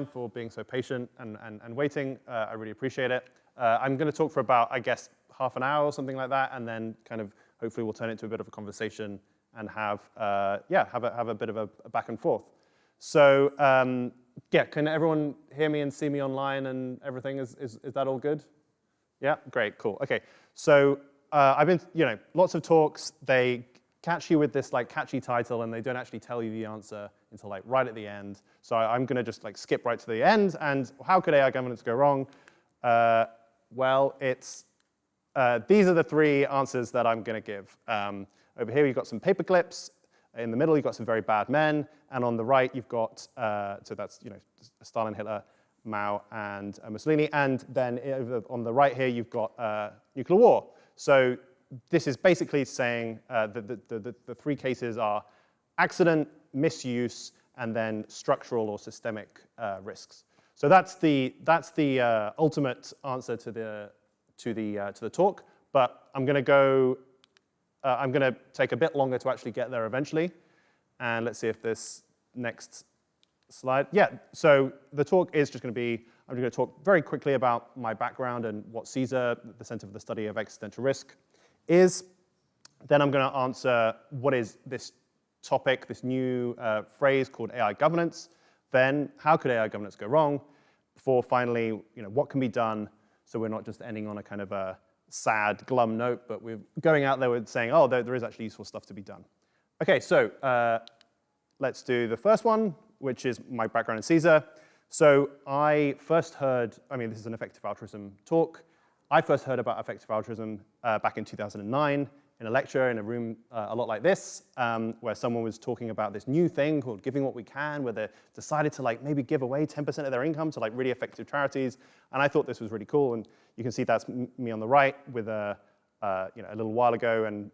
for being so patient and waiting. I really appreciate it. I'm going to talk for about, I guess, half an hour or something like that, and then kind of hopefully we'll turn it into a bit of a conversation and have a bit of a back and forth. So yeah, can everyone hear me and see me online and everything? Is that all good? Yeah, great, cool. Okay, so I've been, lots of talks. They catch you with this like catchy title, and they don't actually tell you the answer until like right at the end. So I'm going to just like skip right to the end. And how could AI governance go wrong? Well, it's these are the three answers that I'm going to give. Over here, you've got some paper clips. In the middle, you've got some very bad men. And on the right, you've got, so that's Stalin, Hitler, Mao, and Mussolini. And then on the right here, you've got nuclear war. So this is basically saying that the three cases are accident, misuse, and then structural or systemic risks. So that's the ultimate answer to the talk. But I'm going to take a bit longer to actually get there eventually. And let's see if this next slide. Yeah. So the talk is just going to be. I'm going to talk very quickly about my background and what CSER, the Center for the Study of Existential Risk, is. Then I'm going to answer what is this topic, this new phrase called AI governance. Then how could AI governance go wrong? Before finally, what can be done so we're not just ending on a kind of a sad, glum note, but we're going out there with saying, oh, there is actually useful stuff to be done. Okay, so let's do the first one, which is my background in CSER. So I first heard, this is an effective altruism talk. I first heard about effective altruism back in 2009 in a lecture in a room a lot like this, where someone was talking about this new thing called Giving What We Can, where they decided to maybe give away 10% of their income to really effective charities. And I thought this was really cool. And you can see that's me on the right with a little while ago and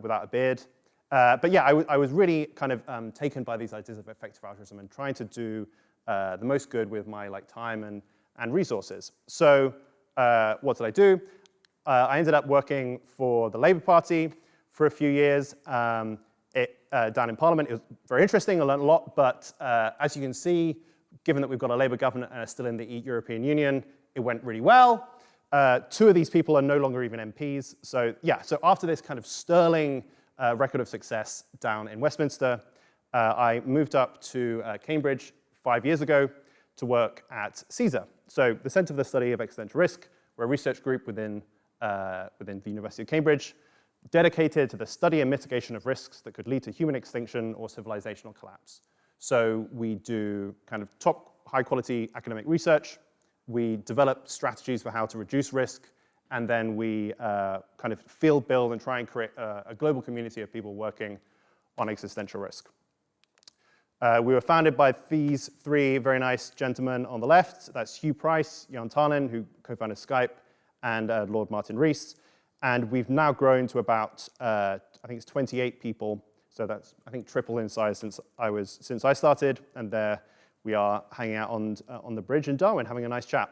without a beard. But yeah, I was really kind of taken by these ideas of effective altruism and trying to do the most good with my time and resources. So what did I do? I ended up working for the Labour Party for a few years down in Parliament. It was very interesting. I learned a lot. But as you can see, given that we've got a Labour government and are still in the European Union, it went really well. Two of these people are no longer even MPs. So yeah, so after this kind of sterling record of success down in Westminster, I moved up to Cambridge 5 years ago to work at CSER. So the Center for the Study of Existential Risk, we're a research group within the University of Cambridge, dedicated to the study and mitigation of risks that could lead to human extinction or civilizational collapse. So we do kind of top high-quality academic research. We develop strategies for how to reduce risk, and then we kind of field build and try and create a global community of people working on existential risk. We were founded by these three very nice gentlemen on the left. That's Hugh Price, Jan Tarnin, who co-founded Skype, and Lord Martin Rees. And we've now grown to about, I think it's 28 people. So that's, I think, triple in size since I started. And there we are hanging out on the bridge in Darwin, having a nice chat.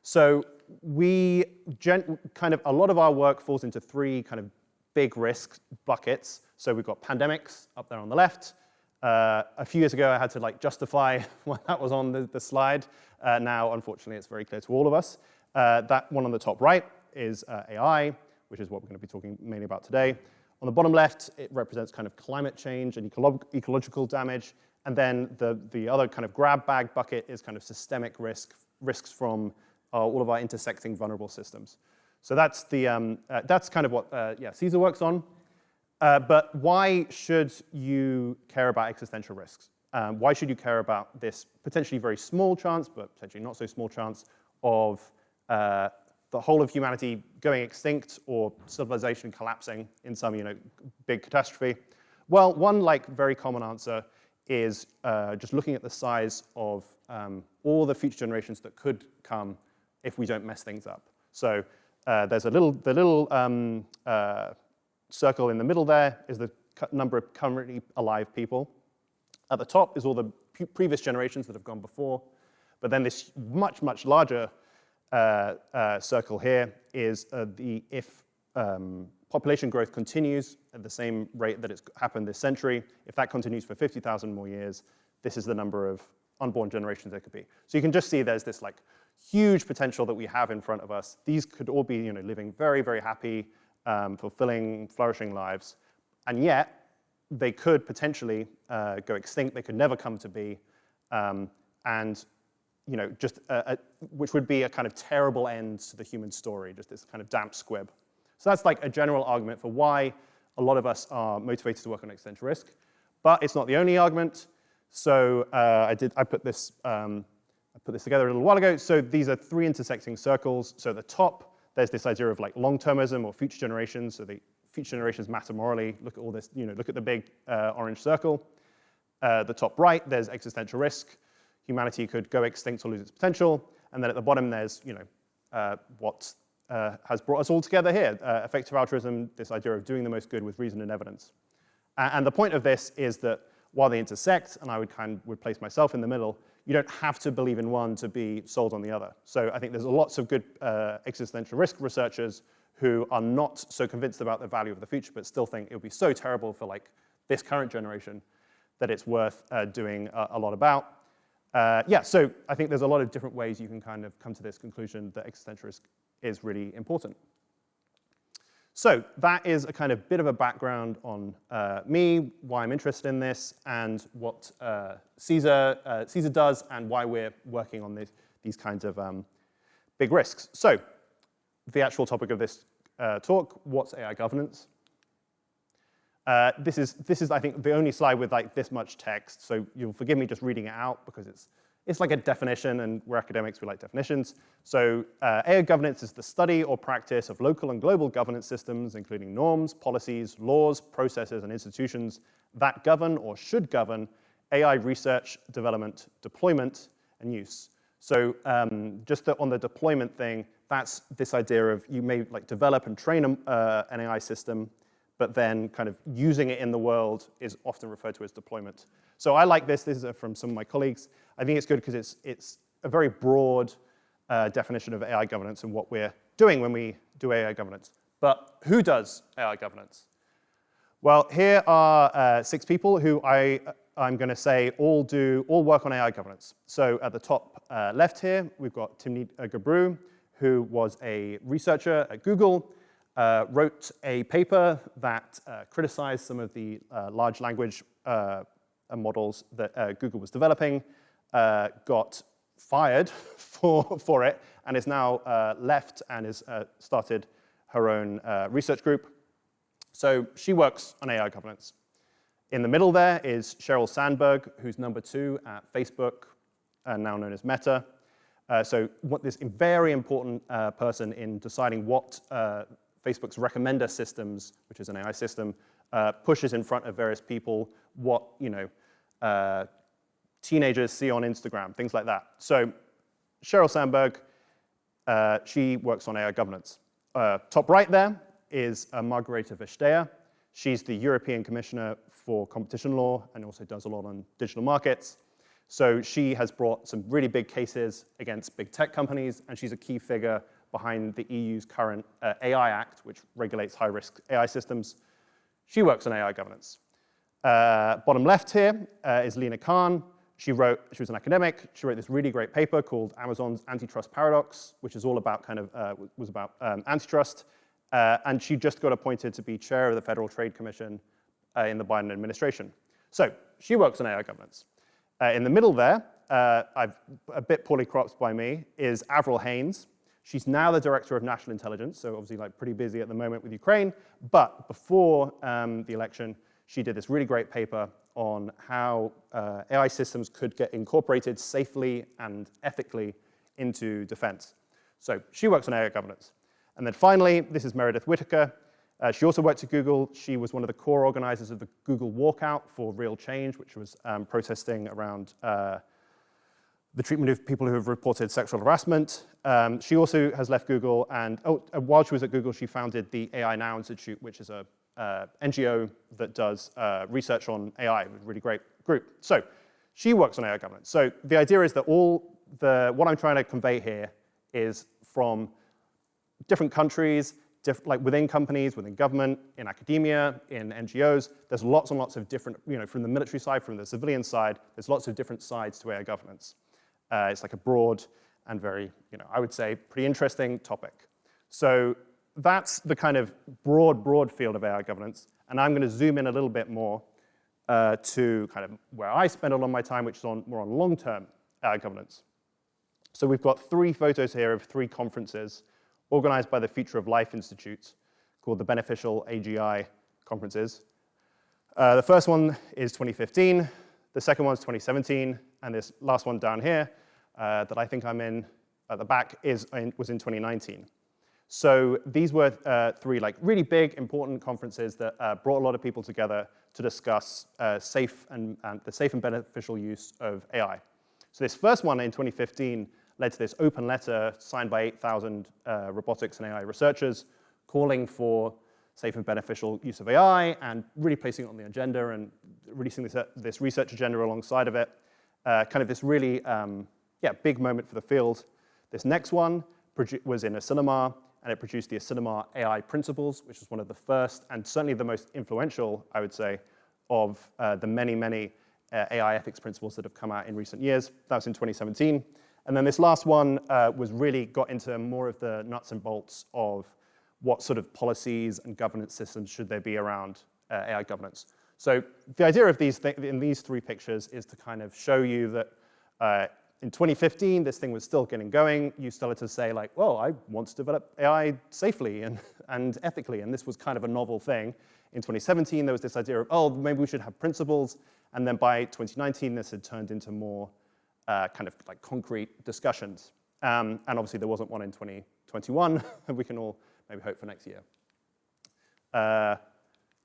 So we kind of, a lot of our work falls into three kind of big risk buckets. So we've got pandemics up there on the left. A few years ago, I had to justify why that was on the slide. Now, unfortunately, it's very clear to all of us. That one on the top right is AI, which is what we're going to be talking mainly about today. On the bottom left, it represents kind of climate change and ecological damage. And then the other kind of grab bag bucket is kind of systemic risks from all of our intersecting vulnerable systems. So that's that's kind of what CSER works on. But why should you care about existential risks? Why should you care about this potentially very small chance, but potentially not so small chance of the whole of humanity going extinct or civilization collapsing in some big catastrophe? Well, one very common answer is just looking at the size of all the future generations that could come if we don't mess things up. So there's the little circle in the middle there is the number of currently alive people. At the top is all the previous generations that have gone before. But then this much, much larger circle here is if population growth continues at the same rate that it's happened this century, if that continues for 50,000 more years, this is the number of unborn generations there could be. So you can just see there's this like huge potential that we have in front of us. These could all be living very, very happy, fulfilling, flourishing lives. And yet, they could potentially go extinct. They could never come to be. And just which would be a kind of terrible end to the human story, just this kind of damp squib. So that's like a general argument for why a lot of us are motivated to work on existential risk. But it's not the only argument. So I put this together a little while ago. So these are three intersecting circles. So at the top, there's this idea of like long-termism or future generations. So the future generations matter morally. Look at all this, look at the big orange circle. The top right, there's existential risk. Humanity could go extinct or lose its potential. And then at the bottom, there's what has brought us all together here. Effective altruism, this idea of doing the most good with reason and evidence. And the point of this is that while they intersect, and I would place myself in the middle, you don't have to believe in one to be sold on the other. So I think there's lots of good existential risk researchers who are not so convinced about the value of the future, but still think it would be so terrible for like this current generation that it's worth doing a lot about. So I think there's a lot of different ways you can kind of come to this conclusion that existential risk is really important. So that is a kind of bit of a background on me, why I'm interested in this, and what Caesar does, and why we're working on these kinds of big risks. So the actual topic of this talk, what's AI governance? This is, I think, the only slide with like this much text, so you'll forgive me just reading it out because it's like a definition, and we're academics, we like definitions. So AI governance is the study or practice of local and global governance systems, including norms, policies, laws, processes, and institutions that govern or should govern AI research, development, deployment, and use. So just on the deployment thing, that's this idea of you may like develop and train an AI system, but then kind of using it in the world is often referred to as deployment. So I like this. This is from some of my colleagues. I think it's good because it's a very broad definition of AI governance and what we're doing when we do AI governance. But who does AI governance? Well, here are 6 people who I'm going to say all work on AI governance. So at the top left here, we've got Timnit Gebru, who was a researcher at Google, wrote a paper that criticized some of the large language models that Google was developing, got fired for it, and is now left and has started her own research group. So she works on AI governance. In the middle there is Sheryl Sandberg, who's number 2 at Facebook, now known as Meta. So this very important person in deciding what Facebook's recommender systems, which is an AI system, pushes in front of various people, what teenagers see on Instagram, things like that. So Sheryl Sandberg, she works on AI governance. Top right there is Margareta Vestager. She's the European Commissioner for Competition Law and also does a lot on digital markets. So she has brought some really big cases against big tech companies, and she's a key figure behind the EU's current AI Act, which regulates high-risk AI systems. She works on AI governance. Bottom left here is Lina Khan. She was an academic. She wrote this really great paper called Amazon's Antitrust Paradox, which is all about was about antitrust. And she just got appointed to be chair of the Federal Trade Commission in the Biden administration. So she works on AI governance. In the middle there, a bit poorly cropped by me, is Avril Haines. She's now the director of national intelligence, so obviously like pretty busy at the moment with Ukraine. But before the election, she did this really great paper on how AI systems could get incorporated safely and ethically into defense. So she works on AI governance. And then finally, this is Meredith Whittaker. She also worked at Google. She was one of the core organizers of the Google Walkout for Real Change, which was protesting around the treatment of people who have reported sexual harassment. She also has left Google, and while she was at Google, she founded the AI Now Institute, which is a NGO that does research on AI, a really great group. So she works on AI governance. So the idea is that what I'm trying to convey here is from different countries, like within companies, within government, in academia, in NGOs, there's lots and lots of different, from the military side, from the civilian side, there's lots of different sides to AI governance. It's like a broad and very, I would say, pretty interesting topic. So that's the kind of broad field of AI governance. And I'm going to zoom in a little bit more to kind of where I spend a lot of my time, which is more on long-term AI governance. So we've got 3 photos here of 3 conferences organized by the Future of Life Institute called the Beneficial AGI conferences. The first one is 2015, the second one is 2017, and this last one down here that I think I'm in at the back was in 2019. So these were 3 like really big, important conferences that brought a lot of people together to discuss the safe and beneficial use of AI. So this first one in 2015 led to this open letter signed by 8,000 robotics and AI researchers calling for safe and beneficial use of AI and really placing it on the agenda and releasing this research agenda alongside of it. Kind of this really big moment for the field. This next one was in Asilomar, and it produced the Asilomar AI Principles, which was one of the first and certainly the most influential, I would say, of the many AI ethics principles that have come out in recent years. That was in 2017. And then this last one got into more of the nuts and bolts of what sort of policies and governance systems should there be around AI governance. So the idea of in these 3 pictures is to kind of show you that in 2015, this thing was still getting going. You started to say, like, well, I want to develop AI safely and ethically, and this was kind of a novel thing. In 2017, there was this idea of, oh, maybe we should have principles. And then by 2019, this had turned into more kind of like concrete discussions. And obviously, there wasn't one in 2021, and we can all maybe hope for next year.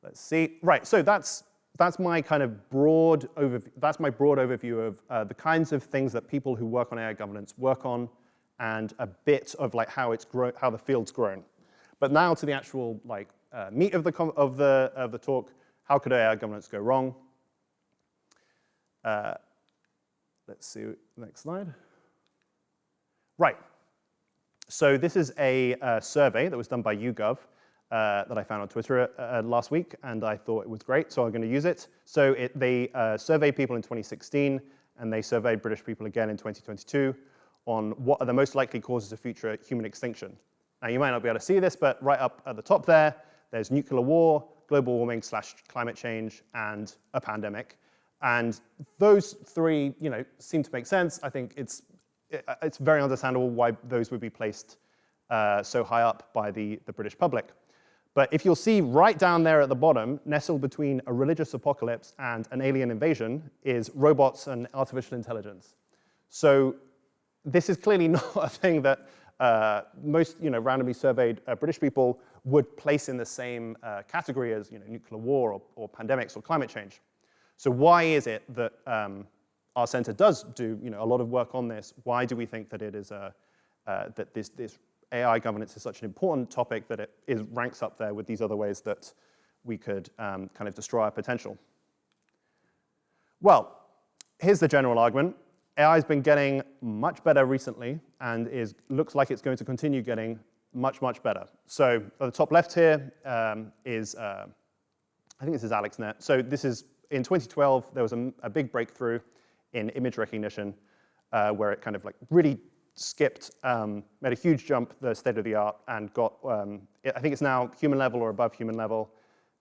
Let's see. Right, so that's my kind of broad overview. That's my broad overview of the kinds of things that people who work on AI governance work on, and a bit of like how the field's grown. But now to the actual like meat of the talk. How could AI governance go wrong? Let's see, next slide. Right, so this is a survey that was done by YouGov that I found on Twitter last week, and I thought it was great, so I'm going to use it. So they surveyed people in 2016, and they surveyed British people again in 2022 on what are the most likely causes of future human extinction. Now, you might not be able to see this, but right up at the top there's nuclear war, global warming / climate change, and a pandemic. And those 3, seem to make sense. I think it's very understandable why those would be placed so high up by the British public. But if you'll see right down there at the bottom, nestled between a religious apocalypse and an alien invasion, is robots and artificial intelligence. So this is clearly not a thing that most randomly surveyed British people would place in the same category as nuclear war or pandemics or climate change. So why is it that our center does do a lot of work on this? Why do we think that it is that this AI governance is such an important topic that it ranks up there with these other ways that we could kind of destroy our potential? Well, here's the general argument. AI has been getting much better recently and looks like it's going to continue getting much better. So at the top left here is, I think this is AlexNet. So this is, in 2012, there was a big breakthrough in image recognition where it kind of like really skipped, made a huge jump, the state of the art, and got, I think it's now human level or above human level.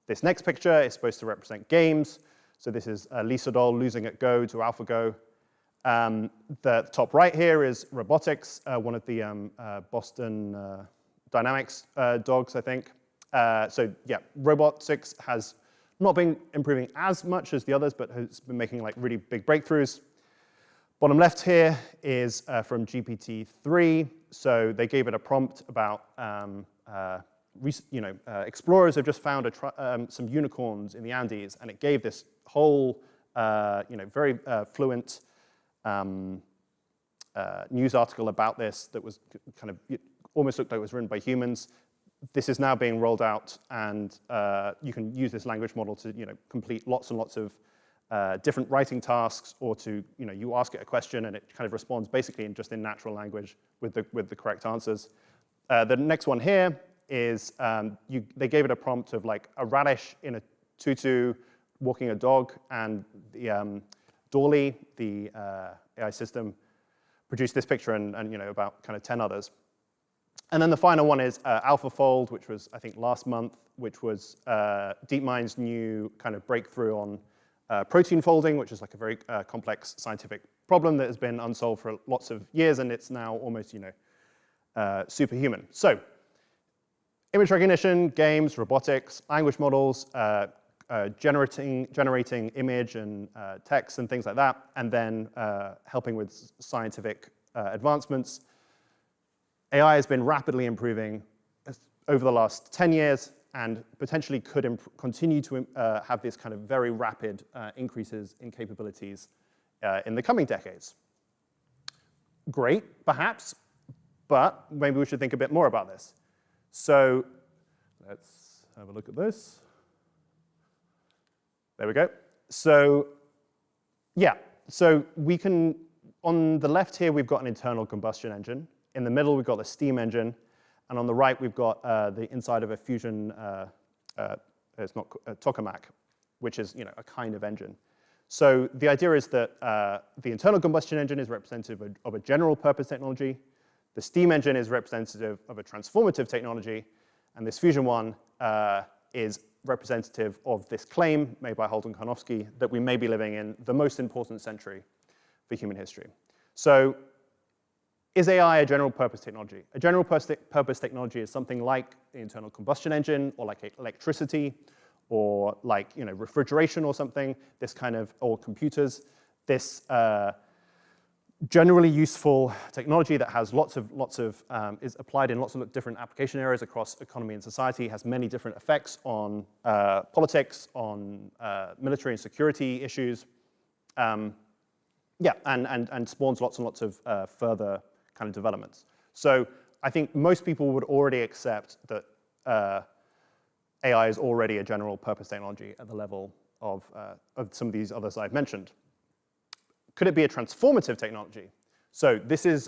This next picture is supposed to represent games. So this is Lisa Doll losing at Go to AlphaGo. The top right here is robotics, one of the Boston Dynamics dogs, I think. So yeah, robotics has not been improving as much as the others, but has been making like really big breakthroughs. Bottom left here is from GPT-3. So they gave it a prompt about, explorers have just found some unicorns in the Andes, and it gave this whole, very fluent news article about this that was kind of almost looked like it was written by humans. This is now being rolled out, and you can use this language model to complete lots and lots of different writing tasks, or to you ask it a question and it kind of responds basically in natural language with the correct answers. The next one here is they gave it a prompt of like a radish in a tutu walking a dog, and the Dolly, the AI system, produced this picture and about kind of 10 others. And then the final one is AlphaFold, which was, I think, last month, which was DeepMind's new kind of breakthrough on protein folding, which is like a very complex scientific problem that has been unsolved for lots of years, and it's now almost, superhuman. So, image recognition, games, robotics, language models, generating image and text and things like that, and then helping with scientific advancements. AI has been rapidly improving over the last 10 years and potentially could continue to have this kind of very rapid increases in capabilities in the coming decades. Great, perhaps, but maybe we should think a bit more about this. So let's have a look at this. There we go. So yeah, so we can, on the left here, we've got an internal combustion engine. In the middle, we've got the steam engine. And on the right, we've got the inside of a fusion, it's not a tokamak, which is a kind of engine. So the idea is that the internal combustion engine is representative of a general purpose technology. The steam engine is representative of a transformative technology. And this fusion one is representative of this claim made by Haydn Belfield that we may be living in the most important century for human history. So is AI a general purpose technology? A general purpose technology is something like the internal combustion engine, or like electricity, or like refrigeration or something, this kind of, or computers. This generally useful technology that has is applied in lots of different application areas across economy and society, has many different effects on politics, on military and security issues, and spawns lots and lots of further kind of developments. So I think most people would already accept that AI is already a general purpose technology at the level of some of these others I've mentioned. Could it be a transformative technology? So this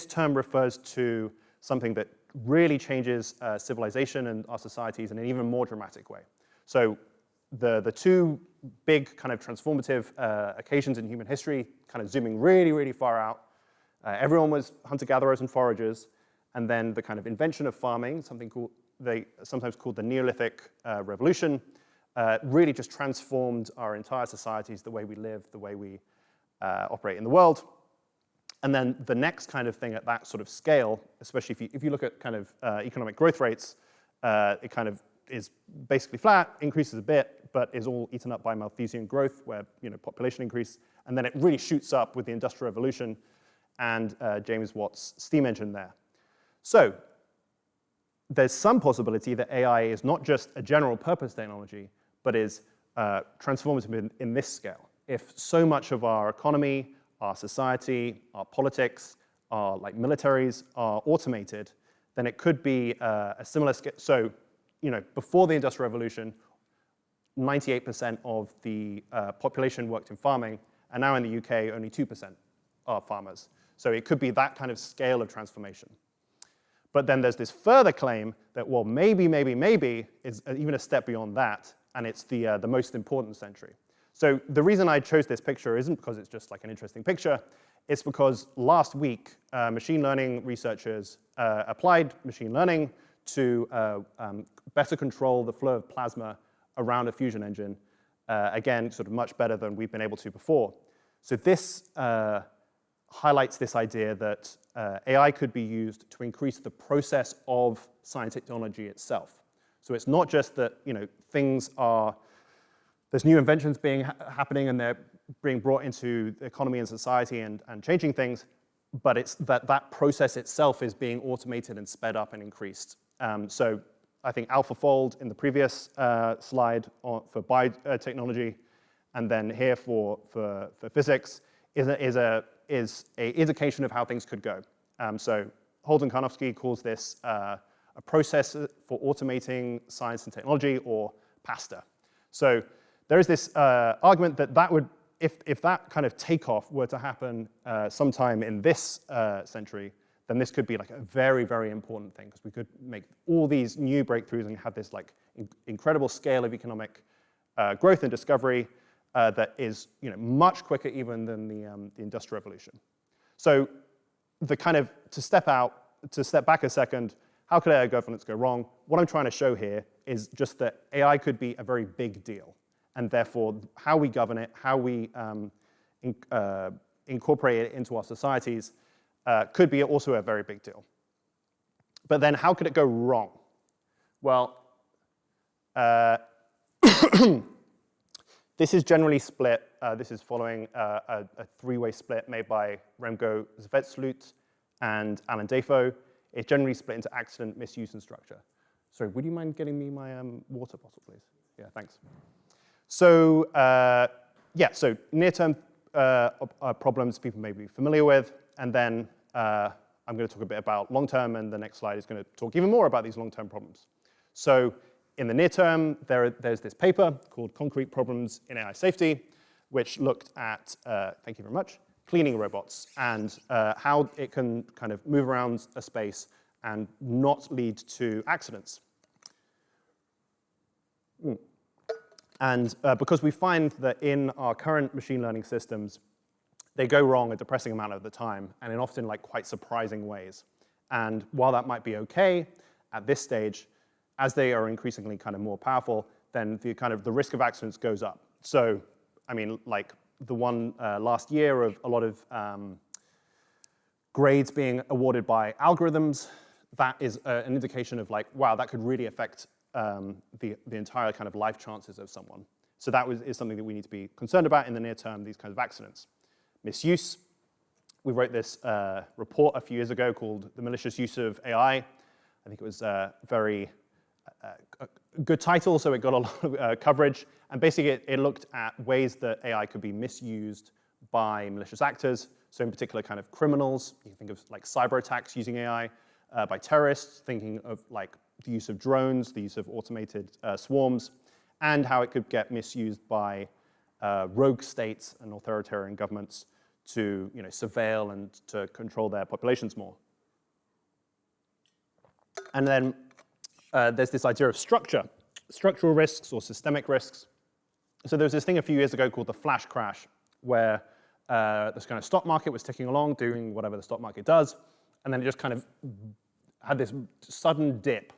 term refers to something that really changes civilization and our societies in an even more dramatic way. So the two big kind of transformative occasions in human history, kind of zooming really, really far out, everyone was hunter-gatherers and foragers, and then the kind of invention of farming, sometimes called the Neolithic Revolution, really just transformed our entire societies, the way we live, the way we operate in the world. And then the next kind of thing at that sort of scale, especially if you look at kind of economic growth rates, it kind of is basically flat, increases a bit, but is all eaten up by Malthusian growth, where population increase, and then it really shoots up with the Industrial Revolution and James Watt's steam engine there. So there's some possibility that AI is not just a general purpose technology, but is transformative in this scale. If so much of our economy, our society, our politics, our militaries are automated, then it could be a similar scale. So, before the Industrial Revolution, 98% of the population worked in farming, and now in the UK, only 2% are farmers. So it could be that kind of scale of transformation. But then there's this further claim that, well, maybe is even a step beyond that, and it's the most important century. So the reason I chose this picture isn't because it's just like an interesting picture. It's because last week, machine learning researchers applied machine learning to better control the flow of plasma around a fusion engine. Again, sort of much better than we've been able to before. So this highlights this idea that AI could be used to increase the process of science technology itself. So it's not just that there's new inventions happening and they're being brought into the economy and society and changing things, but it's that process itself is being automated and sped up and increased. So I think AlphaFold in the previous slide for biotechnology, and then here for physics is an indication of how things could go. So Haydn Belfield calls this a process for automating science and technology, or PASTA. So there is this argument that would, if that kind of takeoff were to happen sometime in this century, then this could be like a very, very important thing, because we could make all these new breakthroughs and have this like incredible scale of economic growth and discovery that is much quicker even than the Industrial Revolution. So to step back a second, how could AI governance go wrong? What I'm trying to show here is just that AI could be a very big deal, and therefore how we govern it, how we incorporate it into our societies could be also a very big deal. But then how could it go wrong? Well, this is generally split. This is following a three-way split made by Remco Zwetsloot and Alan Defoe. It's generally split into accident, misuse, and structure. Sorry, would you mind getting me my water bottle, please? Yeah, thanks. So so near-term problems people may be familiar with, and then I'm going to talk a bit about long-term, and the next slide is going to talk even more about these long-term problems. So in the near term, there's this paper called Concrete Problems in AI Safety, which looked at, thank you very much, cleaning robots and how it can kind of move around a space and not lead to accidents. And because we find that in our current machine learning systems, they go wrong a depressing amount of the time, and in often like quite surprising ways. And while that might be okay at this stage, as they are increasingly kind of more powerful, then the risk of accidents goes up. So, I mean, like the one last year of a lot of grades being awarded by algorithms, that is an indication of like, wow, that could really affect the entire kind of life chances of someone. So that is something that we need to be concerned about in the near term, these kinds of accidents. Misuse. We wrote this report a few years ago called The Malicious Use of AI. I think it was very good title, so it got a lot of coverage. And basically, it looked at ways that AI could be misused by malicious actors. So in particular, kind of criminals. You can think of like cyber attacks using AI, by terrorists, thinking of like the use of drones, the use of automated swarms, and how it could get misused by rogue states and authoritarian governments to surveil and to control their populations more. And then there's this idea of structural risks or systemic risks. So there was this thing a few years ago called the flash crash, where this kind of stock market was ticking along, doing whatever the stock market does, and then it just kind of had this sudden dip,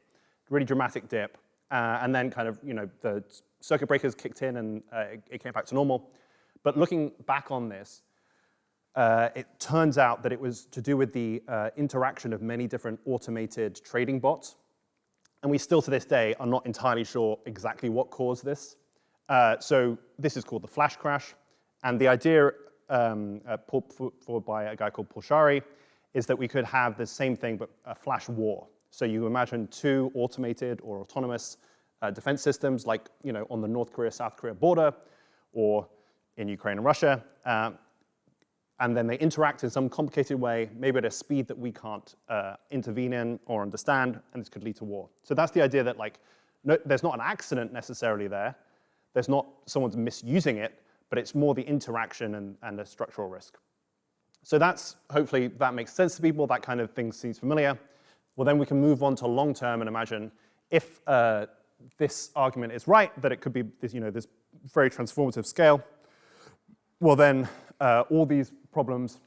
really dramatic dip, and then kind of the circuit breakers kicked in and it came back to normal. But looking back on this, it turns out that it was to do with the interaction of many different automated trading bots. And we still, to this day, are not entirely sure exactly what caused this. So this is called the flash crash. And the idea put forward by a guy called Polshari is that we could have the same thing, but a flash war. So you imagine two automated or autonomous defense systems, like on the North Korea-South Korea border, or in Ukraine and Russia. And then they interact in some complicated way, maybe at a speed that we can't intervene in or understand, and this could lead to war. So that's the idea that there's not an accident necessarily there. There's not someone's misusing it, but it's more the interaction and a structural risk. So hopefully that makes sense to people. That kind of thing seems familiar. Well, then we can move on to long term and imagine if this argument is right, that it could be this very transformative scale. Well, then all these problems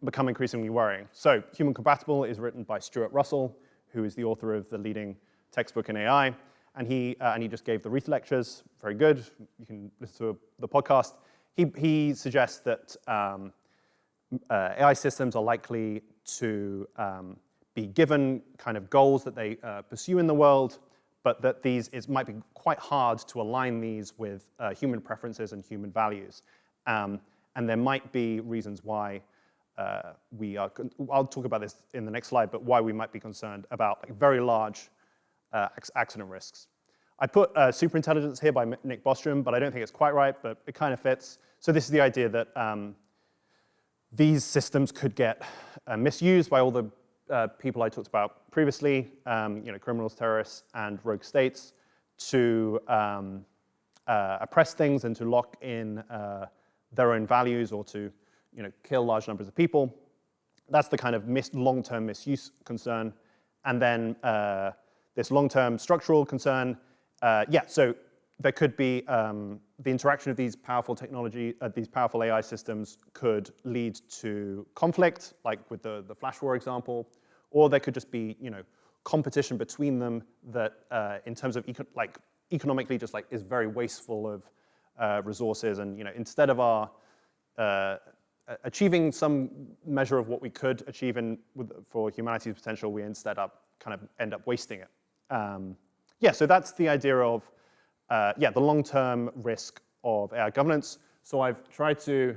become increasingly worrying. So Human Compatible is written by Stuart Russell, who is the author of the leading textbook in AI. And he just gave the Reith lectures, very good. You can listen to the podcast. He suggests that AI systems are likely to be given kind of goals that they pursue in the world, but that it might be quite hard to align these with human preferences and human values. And there might be reasons why I'll talk about this in the next slide, but why we might be concerned about very large accident risks. I put superintelligence here by Nick Bostrom, but I don't think it's quite right, but it kind of fits. So this is the idea that these systems could get misused by all the people I talked about previously, criminals, terrorists, and rogue states, to oppress things and to lock in their own values, or to kill large numbers of people. That's the kind of long-term misuse concern. And then this long-term structural concern, so there could be the interaction of these powerful these powerful AI systems could lead to conflict, like with the Flash War example, or there could just be, competition between them that, in terms of economically, just like is very wasteful of resources, and instead of our achieving some measure of what we could achieve for humanity's potential, we instead end up wasting it. So that's the idea of the long-term risk of AI governance. So I've tried to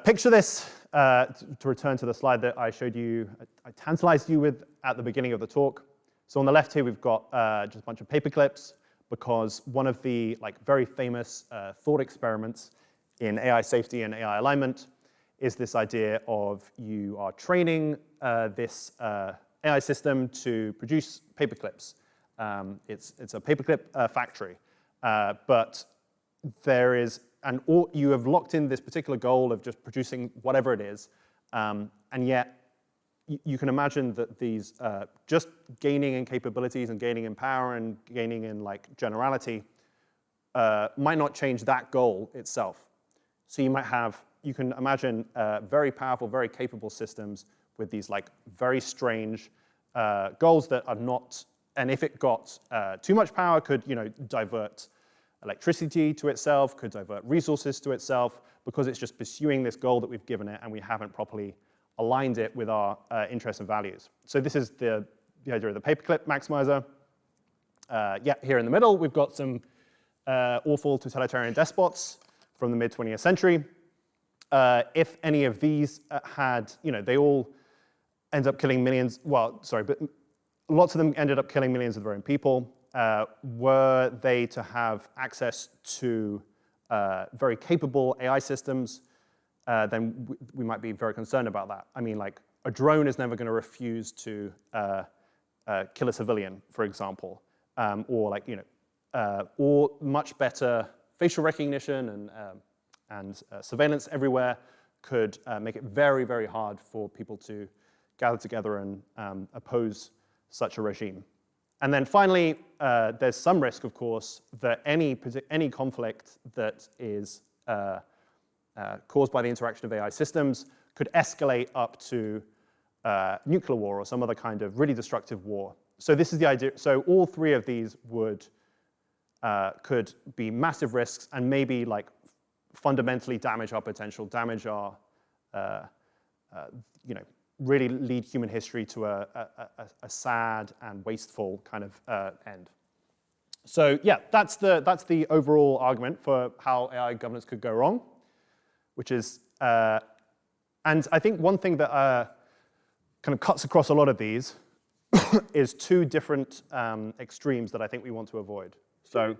picture this, to return to the slide that I showed you, I tantalized you with at the beginning of the talk. So on the left here, we've got just a bunch of paper clips, because one of the very famous thought experiments in AI safety and AI alignment is this idea of you are training this AI system to produce paper clips. It's a paperclip factory, but there is you have locked in this particular goal of just producing whatever it is, and yet you can imagine that these just gaining in capabilities and gaining in power and gaining in generality might not change that goal itself. So you can imagine very powerful, very capable systems with these very strange goals that are not. And if it got too much power, could divert electricity to itself, could divert resources to itself, because it's just pursuing this goal that we've given it, and we haven't properly aligned it with our interests and values. So this is the idea of the paperclip maximizer. Here in the middle, we've got some awful totalitarian despots from the mid-20th century. If any of these they all end up killing millions. But lots of them ended up killing millions of their own people. Were they to have access to very capable AI systems, then we might be very concerned about that. I mean, a drone is never going to refuse to kill a civilian, for example, or much better facial recognition and surveillance everywhere could make it very, very hard for people to gather together and oppose such a regime. And then finally, there's some risk, of course, that any conflict that is caused by the interaction of AI systems could escalate up to nuclear war or some other kind of really destructive war. So this is the idea. So all three of these could be massive risks and maybe fundamentally damage our potential, damage our really lead human history to a sad and wasteful kind of end. So that's the overall argument for how AI governance could go wrong, which is, and I think one thing that kind of cuts across a lot of these is two different extremes that I think we want to avoid. So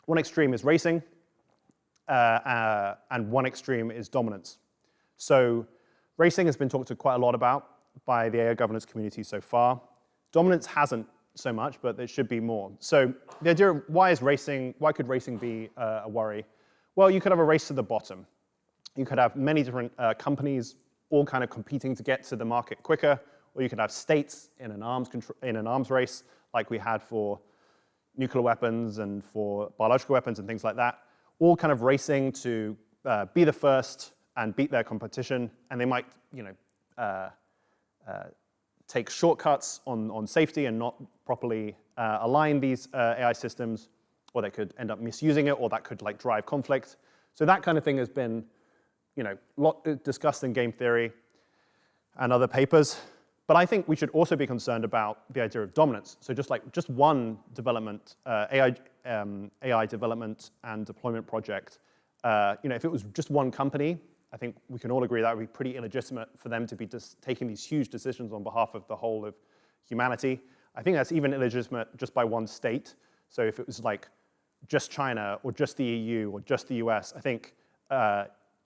one extreme is racing, and one extreme is dominance. So racing has been talked to quite a lot about by the AI governance community so far. Dominance hasn't so much, but there should be more. So the idea of why could racing be a worry? Well, you could have a race to the bottom. You could have many different companies all kind of competing to get to the market quicker, or you could have states in an arms race like we had for nuclear weapons and for biological weapons and things like that, all kind of racing to be the first and beat their competition, and they might, take shortcuts on safety and not properly align these AI systems, or they could end up misusing it, or that could drive conflict. So that kind of thing has been, discussed in game theory and other papers. But I think we should also be concerned about the idea of dominance. So just one development, AI development and deployment project, if it was just one company, I think we can all agree that would be pretty illegitimate for them to be just taking these huge decisions on behalf of the whole of humanity. I think that's even illegitimate just by one state. So if it was just China or just the EU or just the US, I think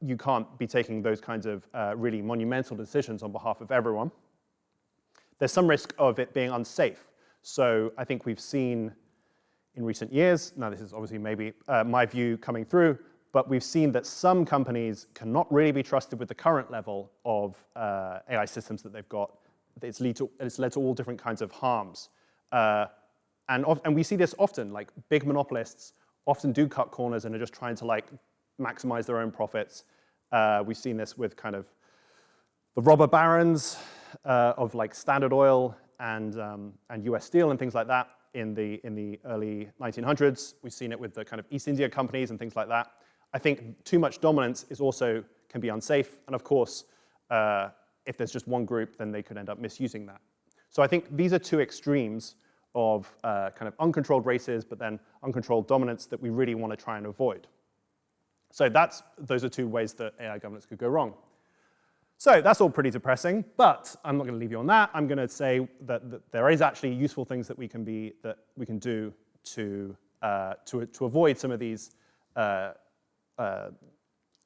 you can't be taking those kinds of really monumental decisions on behalf of everyone. There's some risk of it being unsafe. So I think we've seen in recent years, now this is obviously maybe my view coming through, But we've seen that some companies cannot really be trusted with the current level of AI systems that they've got. It's led to all different kinds of harms. And we see this often, like big monopolists often do cut corners and are just trying to like maximize their own profits. We've seen this with kind of the robber barons of like Standard Oil and US Steel and things like that in the early 1900s. We've seen it with the kind of East India companies and things like that. I think too much dominance can be unsafe. And of course, if there's just one group, then they could end up misusing that. So I think these are two extremes of kind of uncontrolled races, but then uncontrolled dominance that we really want to try and avoid. So those are two ways that AI governance could go wrong. So that's all pretty depressing, but I'm not going to leave you on that. I'm going to say that there is actually useful things that we can do to avoid some of these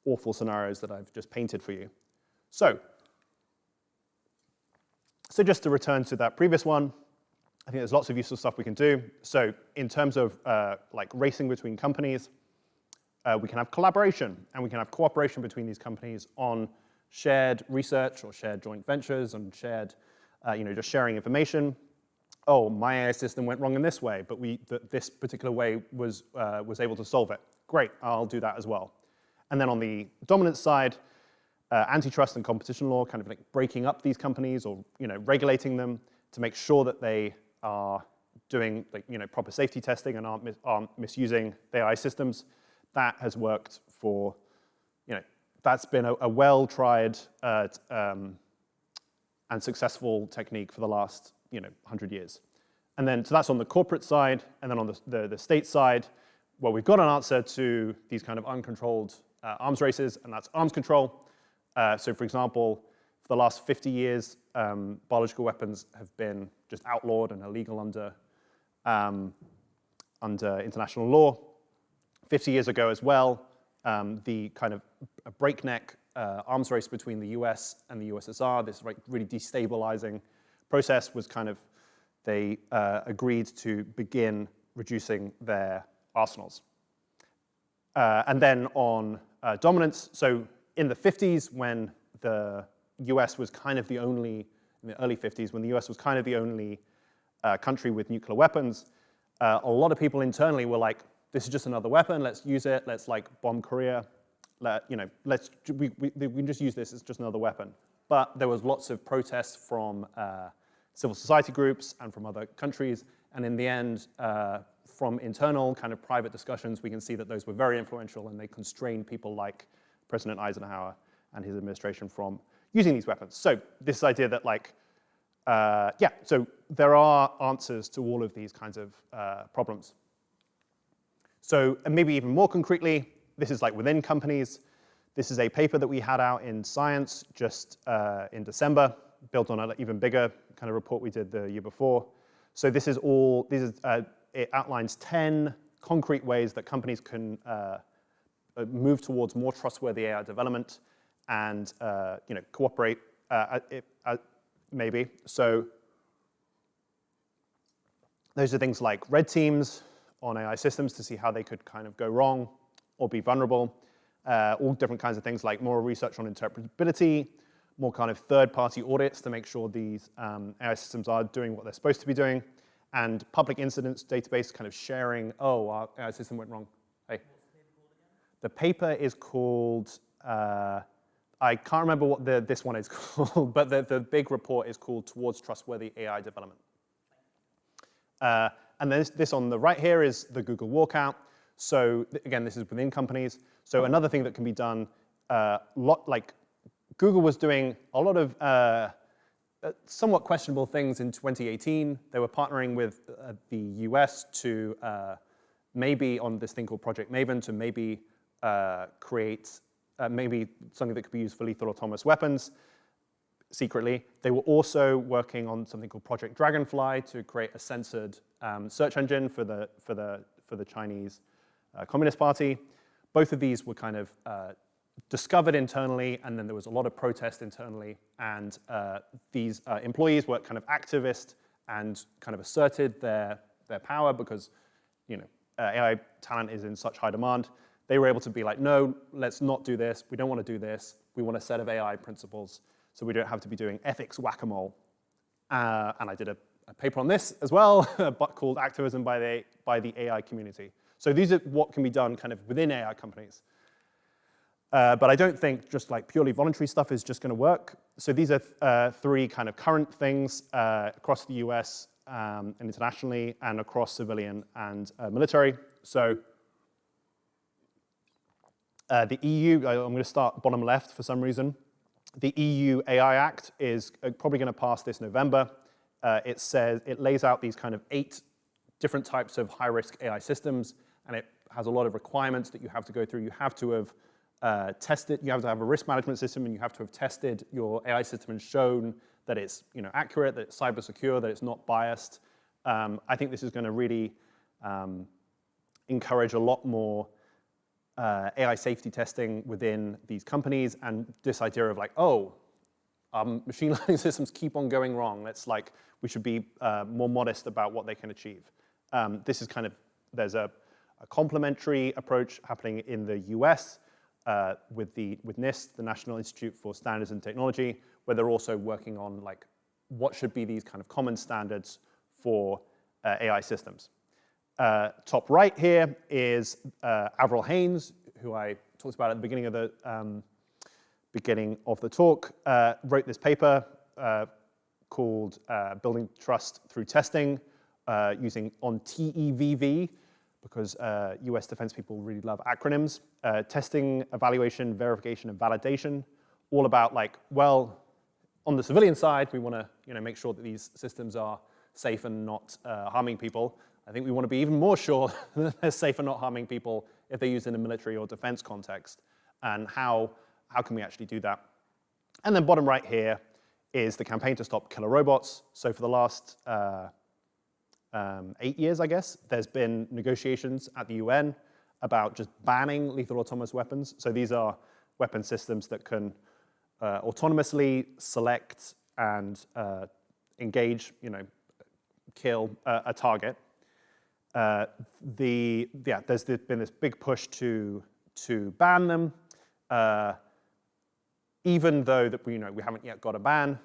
awful scenarios that I've just painted for you. So just to return to that previous one, I think there's lots of useful stuff we can do. So in terms of like racing between companies, we can have collaboration and we can have cooperation between these companies on shared research or shared joint ventures and shared, just sharing information. Oh, my AI system went wrong in this way, but this particular way was able to solve it. Great, I'll do that as well. And then on the dominance side, antitrust and competition law, kind of like breaking up these companies or regulating them to make sure that they are doing proper safety testing and aren't misusing the AI systems. That has worked for, that's been a well-tried and successful technique for the last 100 years. And then, so that's on the corporate side, and then on the state side, well, we've got an answer to these kind of uncontrolled arms races, and that's arms control. So for example, for the last 50 years, biological weapons have been just outlawed and illegal under international law. 50 years ago as well, the kind of a breakneck arms race between the US and the USSR, this really destabilizing process was kind of, they agreed to begin reducing their arsenals. And then on dominance, so in the 50s when the US was kind of the only, in the early 50s, when the US was kind of the only country with nuclear weapons, a lot of people internally were like, this is just another weapon, let's use it, let's like bomb Korea, we can just use this, it's just another weapon. But there was lots of protests from civil society groups and from other countries, and in the end, from internal kind of private discussions, we can see that those were very influential and they constrained people like President Eisenhower and his administration from using these weapons. So this idea that so there are answers to all of these kinds of problems. So, and maybe even more concretely, this is like within companies. This is a paper that we had out in Science just in December, built on an even bigger kind of report we did the year before. So this is it outlines 10 concrete ways that companies can move towards more trustworthy AI development and cooperate maybe. So those are things like red teams on AI systems to see how they could kind of go wrong or be vulnerable. All different kinds of things like more research on interpretability, more kind of third-party audits to make sure these AI systems are doing what they're supposed to be doing, and public incidents database kind of sharing, oh, our AI system went wrong. Hey. The paper is called, I can't remember what this one is called, but the big report is called Towards Trustworthy AI Development. And then this on the right here is the Google walkout. So again, this is within companies. So another thing that can be done, like Google was doing a lot of somewhat questionable things in 2018. They were partnering with the US to maybe on this thing called Project Maven to maybe create maybe something that could be used for lethal autonomous weapons secretly. They were also working on something called Project Dragonfly to create a censored search engine for the Chinese Communist Party. Both of these were kind of discovered internally, and then there was a lot of protest internally, and these employees were kind of activist and kind of asserted their power because AI talent is in such high demand. they were able to be like, no, let's not do this. We don't want to do this. We want a set of AI principles so we don't have to be doing ethics whack-a-mole. And I did a paper on this as well, but called Activism by the AI Community. So these are what can be done kind of within AI companies. But I don't think just like purely voluntary stuff is just going to work. So these are three kind of current things across the US and internationally and across civilian and military. So the EU, I'm going to start bottom left for some reason. The EU AI Act is probably going to pass this November. It lays out these kind of 8 different types of high-risk AI systems, and it has a lot of requirements that you have to go through. You have to have tested, you have to have a risk management system, and you have to have tested your AI system and shown that it's accurate, that it's cyber secure, that it's not biased. I think this is going to really encourage a lot more AI safety testing within these companies, and this idea of like, oh, machine learning systems keep on going wrong. We should be more modest about what they can achieve. This is kind of, there's a complementary approach happening in the US with NIST, the National Institute for Standards and Technology, where they're also working on like what should be these kind of common standards for AI systems. Top right here is Avril Haines, who I talked about at the beginning of the talk, wrote this paper called Building Trust Through Testing using on TEVV, because US defense people really love acronyms. Testing, evaluation, verification, and validation, all about like, well, on the civilian side, we want to make sure that these systems are safe and not harming people. I think we want to be even more sure that they're safe and not harming people if they're used in a military or defense context. And how can we actually do that? And then bottom right here is the campaign to stop killer robots. So for the last 8 years, I guess, there's been negotiations at the UN about just banning lethal autonomous weapons. So these are weapon systems that can autonomously select and engage, kill a target. There's been this big push to ban them, even though that we haven't yet got a ban.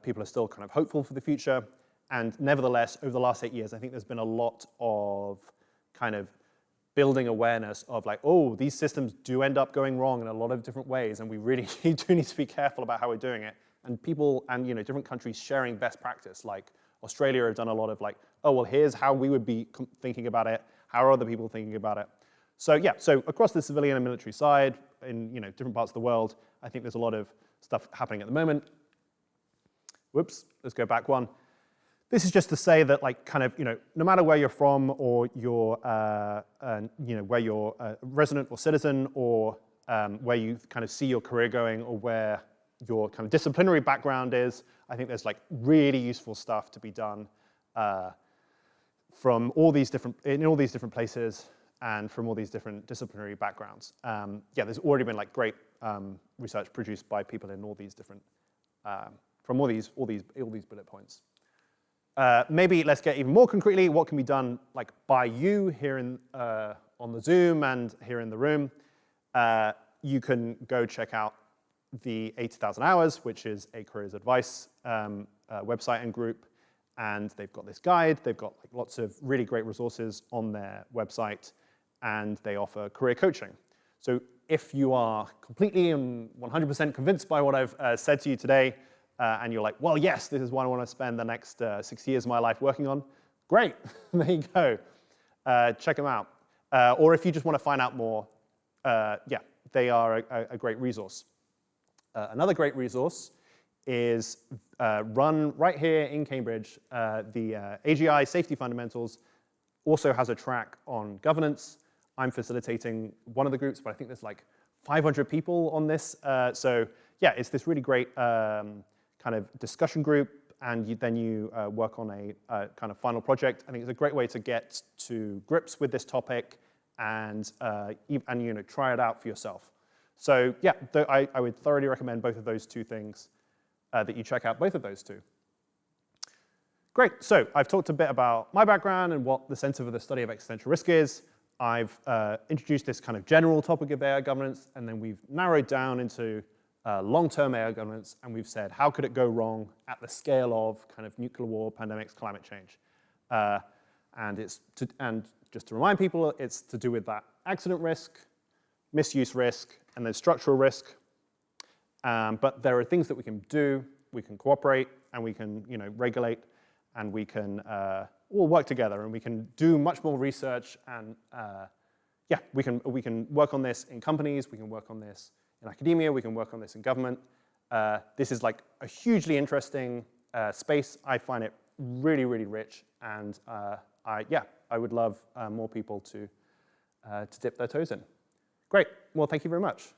People are still kind of hopeful for the future, and nevertheless, over the last 8 years, I think there's been a lot of kind of building awareness of like, oh, these systems do end up going wrong in a lot of different ways, and we really do need to be careful about how we're doing it. And people and different countries sharing best practice, like Australia have done a lot of like, oh, well, here's how we would be thinking about it. How are other people thinking about it? So yeah, so across the civilian and military side, in different parts of the world, I think there's a lot of stuff happening at the moment. Whoops, let's go back one. This is just to say that like kind of, no matter where you're from or you're, where you're a resident or citizen or where you kind of see your career going or where your kind of disciplinary background is, I think there's like really useful stuff to be done from all these different places and from all these different disciplinary backgrounds. There's already been like great research produced by people in all these different, from all these bullet points. Maybe let's get even more concretely, what can be done like by you here on the Zoom and here in the room. You can go check out the 80,000 Hours, which is a careers advice website and group, and they've got this guide. They've got like lots of really great resources on their website, and they offer career coaching. So if you are completely and 100% convinced by what I've said to you today, and you're like, well, yes, this is what I want to spend the next 6 years of my life working on, great, there you go. Check them out. Or if you just want to find out more, they are a great resource. Another great resource is run right here in Cambridge. The AGI Safety Fundamentals also has a track on governance. I'm facilitating one of the groups, but I think there's like 500 people on this. So yeah, it's this really great kind of discussion group, and then you work on a kind of final project. I think it's a great way to get to grips with this topic and try it out for yourself. So yeah, I would thoroughly recommend both of those two things, that you check out both of those two. Great, so I've talked a bit about my background and what the center for the study of existential risk is. I've introduced this kind of general topic of AI governance, and then we've narrowed down into long-term AI governance, and we've said, how could it go wrong at the scale of kind of nuclear war, pandemics, climate change? And just to remind people, it's to do with that accident risk, misuse risk, and then structural risk. But there are things that we can do. We can cooperate, and we can regulate, and we can all work together, and we can do much more research. And yeah, we can work on this in companies. We can work on this in academia. We can work on this in government. This is like a hugely interesting space. I find it really, really rich, and I would love more people to dip their toes in. Great. Well, thank you very much.